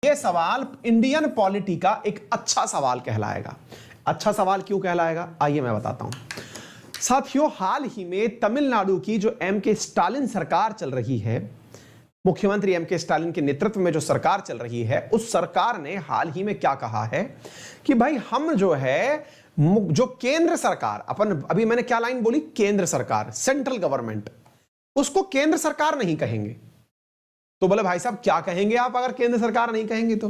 ये सवाल Indian polity का एक अच्छा सवाल कहलाएगा। अच्छा सवाल क्यों कहलाएगा, आइए मैं बताता हूं। साथियों, हाल ही में तमिलनाडु की जो एम.के. स्टालिन सरकार चल रही है, मुख्यमंत्री एम.के. स्टालिन के नेतृत्व में जो सरकार चल रही है, उस सरकार ने हाल ही में क्या कहा है कि भाई हम जो है जो केंद्र सरकार, अभी मैंने क्या लाइन बोली, केंद्र सरकार, सेंट्रल गवर्नमेंट, उसको केंद्र सरकार नहीं कहेंगे। तो बोले भाई साहब क्या कहेंगे आप अगर केंद्र सरकार नहीं कहेंगे तो?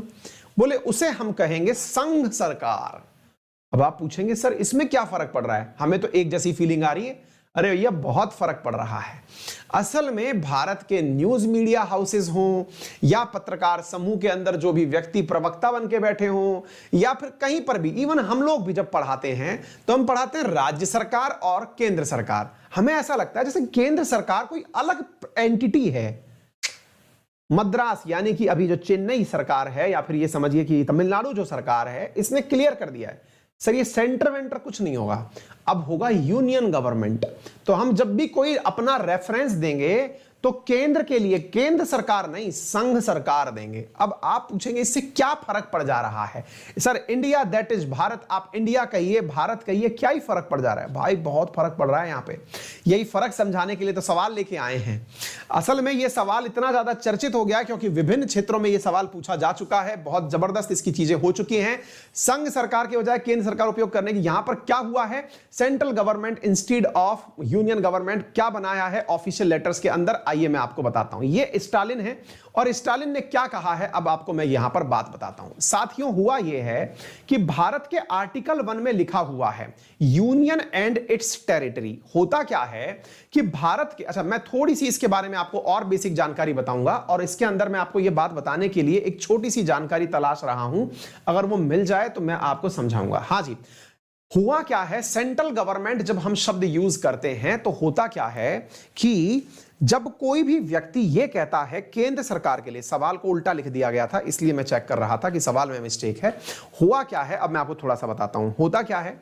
बोले उसे हम कहेंगे संघ सरकार। अब आप पूछेंगे सर इसमें क्या फर्क पड़ रहा है, हमें तो एक जैसी फीलिंग आ रही है। अरे भैया बहुत फर्क पड़ रहा है। असल में भारत के न्यूज मीडिया हाउसेस हों या पत्रकार समूह के अंदर जो भी व्यक्ति प्रवक्ता बन के बैठे हों या फिर कहीं पर भी, इवन हम लोग भी जब पढ़ाते हैं तो हम पढ़ाते हैं राज्य सरकार और केंद्र सरकार। हमें ऐसा लगता है जैसे केंद्र सरकार कोई अलग एंटिटी है। मद्रास यानी कि अभी जो चेन्नई सरकार है या फिर ये समझिए कि तमिलनाडु जो सरकार है, इसने क्लियर कर दिया है सर ये सेंटर वेंटर कुछ नहीं होगा, अब होगा यूनियन गवर्नमेंट। तो हम जब भी कोई अपना रेफरेंस देंगे तो केंद्र के लिए केंद्र सरकार नहीं संघ सरकार देंगे। अब आप पूछेंगे इससे क्या फर्क पड़ जा रहा है sir? India that is Bharat, आप इंडिया कहिए भारत कहिए, क्या ही फर्क पड़ जा रहा है? भाई बहुत फर्क पड़ रहा है। यहां पे यही फर्क समझाने के लिए तो सवाल लेके आए हैं। असल में यह सवाल इतना ज्यादा चर्चित हो गया क्योंकि विभिन्न क्षेत्रों में यह सवाल पूछा जा चुका है, बहुत जबरदस्त इसकी चीजें हो चुकी हैं। संघ सरकार के बजाय केंद्र सरकार उपयोग करने की यहां पर क्या हुआ है, central government instead of union government क्या बनाया है ऑफिशियल लेटर्स के अंदर, आइए मैं आपको बताता हूं। ये स्टालिन है और स्टालिन ने क्या कहा है अब आपको मैं यहां पर बात बताता हूं। साथियों हुआ यह है कि भारत के आर्टिकल 1 में लिखा हुआ है यूनियन एंड इट्स टेरिटरी। होता क्या है कि भारत के, अच्छा मैं थोड़ी सी इसके बारे में आपको और बेसिक जानकारी बताऊंगा और इसके अंदर मैं आपको यह बात बताने के लिए एक छोटी सी जानकारी तलाश रहा हूं, अगर वो मिल जाए तो मैं आपको समझाऊंगा। हां जी, हुआ क्या है, सेंट्रल गवर्नमेंट जब हम शब्द यूज करते हैं तो होता क्या है कि जब कोई भी व्यक्ति यह कहता है केंद्र सरकार के लिए, सवाल को उल्टा लिख दिया गया था इसलिए मैं चेक कर रहा था कि सवाल में मिस्टेक है। हुआ क्या है, अब मैं आपको थोड़ा सा बताता हूं। होता क्या है,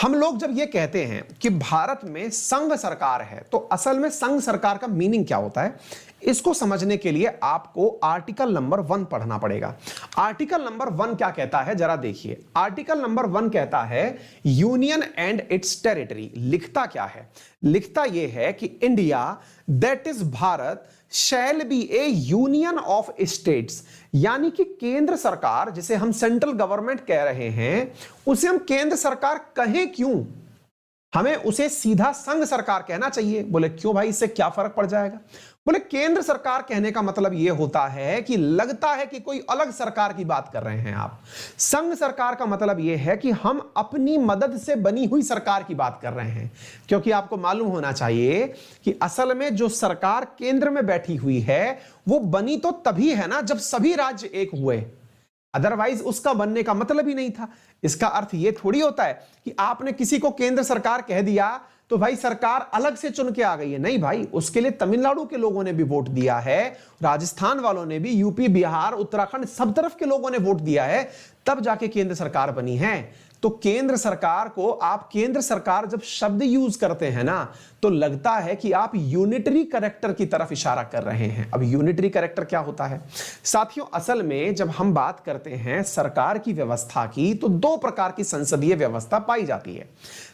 हम लोग जब यह कहते हैं कि भारत में संघ सरकार है तो असल में संघ सरकार का मीनिंग क्या होता है, इसको समझने के लिए आपको आर्टिकल नंबर 1 पढ़ना पड़ेगा। आर्टिकल नंबर 1 क्या कहता है जरा देखिए। आर्टिकल नंबर 1 कहता है यूनियन एंड इट्स टेरिटरी। लिखता क्या है, लिखता यह है कि India that is Bharat shall be A union of states, यानी कि केंद्र सरकार जिसे हम सेंट्रल गवर्नमेंट कह रहे हैं उसे हम केंद्र सरकार कहें क्यों, हमें उसे सीधा संघ सरकार कहना चाहिए। बोले क्यों भाई, इससे क्या फर्क पड़ जाएगा? बोले केंद्र सरकार कहने का मतलब यह होता है कि लगता है कि कोई अलग सरकार की बात कर रहे हैं आप। संघ सरकार का मतलब यह है कि हम अपनी मदद से बनी हुई सरकार की बात कर रहे हैं, क्योंकि आपको मालूम होना चाहिए कि असल में जो सरकार केंद्र में बैठी हुई है वो बनी तो तभी है ना जब सभी राज्य एक हुए, अदरवाइज उसका बनने का मतलब ही नहीं था। इसका अर्थ यह थोड़ी होता है कि आपने किसी को केंद्र सरकार कह दिया तो भाई सरकार अलग से चुन के आ गई है। नहीं भाई, उसके लिए तमिलनाडु के लोगों ने भी वोट दिया है, राजस्थान वालों ने भी, यूपी बिहार उत्तराखंड सब तरफ के लोगों ने वोट दिया है, तब जाके केंद्र सरकार बनी है। तो केंद्र सरकार को आप केंद्र सरकार जब शब्द यूज करते हैं ना तो लगता है कि आप यूनिटरी कैरेक्टर की तरफ इशारा कर रहे हैं। अब यूनिटरी कैरेक्टर क्या होता है साथियों, असल में जब हम बात करते हैं सरकार की व्यवस्था की तो 2 प्रकार की संसदीय व्यवस्था पाई जाती है।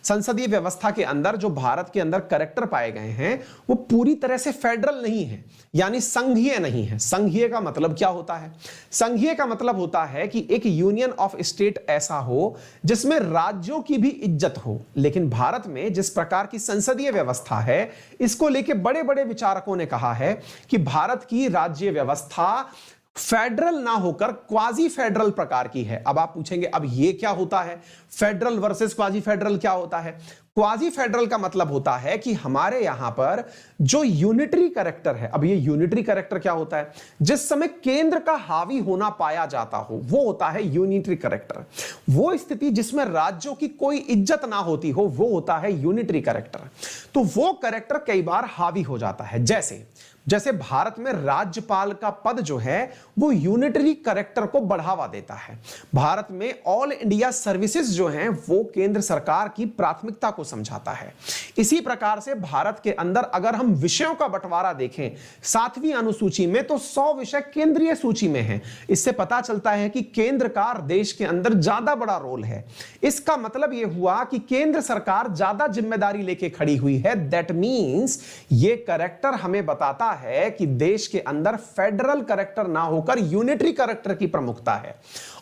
संसदीय व्यवस्था के अंदर जो भारत के अंदर कैरेक्टर पाए गए हैं वो पूरी तरह से फेडरल नहीं है, यानी संघीय नहीं है। संघीय का मतलब क्या होता है, संघीय का मतलब होता है कि एक यूनियन ऑफ स्टेट ऐसा हो जिसमें राज्यों की भी इज्जत हो। लेकिन भारत में जिस प्रकार की संसदीय व्यवस्था है इसको लेके बड़े बड़े विचारकों ने कहा है कि भारत की राज्य व्यवस्था फेडरल ना होकर क्वाजी फेडरल प्रकार की है। अब आप पूछेंगे अब ये क्या होता है, फेडरल वर्सेस क्वाजी फेडरल क्या होता है? क्वाजी फेडरल का मतलब होता है कि हमारे यहां पर जो यूनिटरी कैरेक्टर है, अब ये यूनिटरी कैरेक्टर क्या होता है, जिस समय केंद्र का हावी होना पाया जाता हो वो होता है यूनिटरी कैरेक्टर। वो स्थिति जिसमें राज्यों की कोई इज्जत ना होती हो वो होता है यूनिटरी कैरेक्टर। तो वो कैरेक्टर कई बार हावी हो जाता है। जैसे जैसे भारत में राज्यपाल का पद जो है वो यूनिटरी कैरेक्टर को बढ़ावा देता है। भारत में ऑल इंडिया सर्विसेज जो हैं वो केंद्र सरकार की प्राथमिकता को समझाता है। इसी प्रकार से भारत के अंदर अगर हम विषयों का बंटवारा देखें 7वीं अनुसूची में, तो 100 विषय केंद्रीय सूची में हैं। इससे पता चलता है कि केंद्र का देश के अंदर ज्यादा बड़ा रोल है। इसका मतलब यह हुआ कि केंद्र सरकार ज्यादा जिम्मेदारी लेके खड़ी हुई है। दैट मींस ये कैरेक्टर हमें बताता है कि देश के अंदर फेडरल कैरेक्टर ना होकर यूनिटरी कैरेक्टर की प्रमुखता है।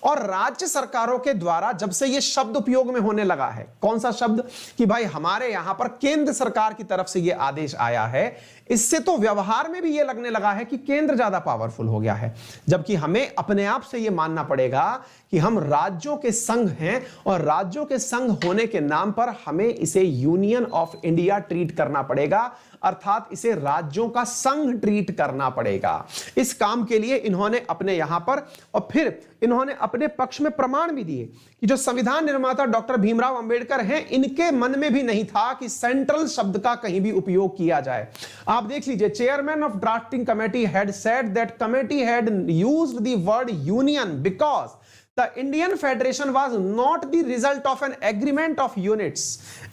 और राज्य सरकारों के द्वारा जब से ये शब्द उपयोग में होने लगा है, कौन सा शब्द, कि भाई हमारे यहां पर केंद्र सरकार की तरफ से ये आदेश आया है, इससे तो व्यवहार में भी ये लगने लगा है कि केंद्र ज्यादा पावरफुल हो गया है। जबकि हमें अपने आप से ये मानना पड़ेगा कि हम राज्यों के संघ हैं और राज्यों के संघ होने के नाम पर हमें इसे यूनियन ऑफ इंडिया ट्रीट करना पड़ेगा, अर्थात इसे राज्यों का संघ ट्रीट करना पड़ेगा। इस काम के लिए इन्होंने अपने यहां पर और फिर इन्होंने अपने पक्ष में प्रमाण भी दिए कि जो संविधान निर्माता डॉक्टर भीमराव अंबेडकर हैं, इनके मन में भी नहीं था कि सेंट्रल शब्द का कहीं भी उपयोग किया जाए। आप देख लीजिए, chairman of drafting committee had said that committee had used the word union because The Indian Federation was not the result of an agreement of units।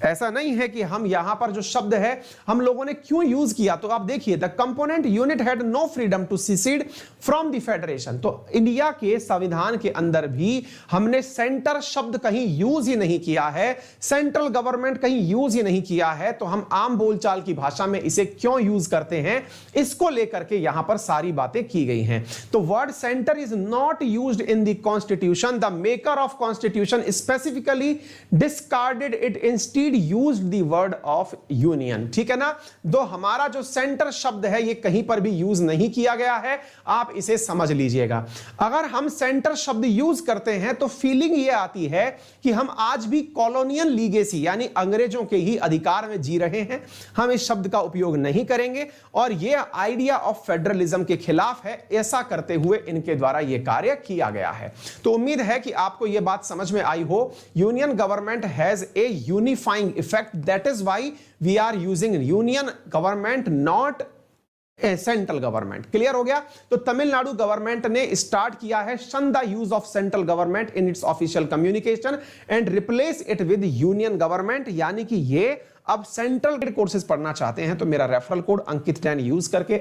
ऐसा नहीं है कि हम यहां पर जो शब्द है हम लोगों ने क्यों यूज किया, तो आप देखिए, the component unit had no freedom to secede from the federation. तो इंडिया के संविधान के अंदर भी हमने सेंटर शब्द कहीं यूज ही नहीं किया है, सेंट्रल गवर्नमेंट कहीं यूज ही नहीं किया है। तो हम आम बोलचाल की भाषा में इसे क्यों यूज करते हैं, इसको लेकर के यहां पर सारी बातें की गई हैं। तो word centre is not used in the constitution. The maker of constitution specifically discarded it, instead used the word of union। ठीक है ना। दो हमारा जो सेंटर शब्द है ये कहीं पर भी यूज नहीं किया गया है, आप इसे समझ लीजिएगा। अगर हम सेंटर शब्द यूज करते हैं तो फीलिंग ये आती है कि हम आज भी कॉलोनियल लीगेसी यानी अंग्रेजों के ही अधिकार में जी रहे हैं। हम इस शब्द का उपयोग नहीं करेंगे और ये आइडिया ऑफ फेडरलिज्म के खिलाफ है। ऐसा करते हुए इनके द्वारा यह कार्य किया गया है। तो उम्मीद है कि आपको यह बात समझ में आई हो। Union government has a unifying effect, that is why we are using union government not a central government. Clear हो गया। तो तमिलनाडु गवर्नमेंट ने स्टार्ट किया है शन the use of central government in its official communication and replace it with union government. यानी कि ये अब सेंट्रल कोर्सेज पढ़ना चाहते हैं तो मेरा रेफरल कोड अंकित 10 यूज करके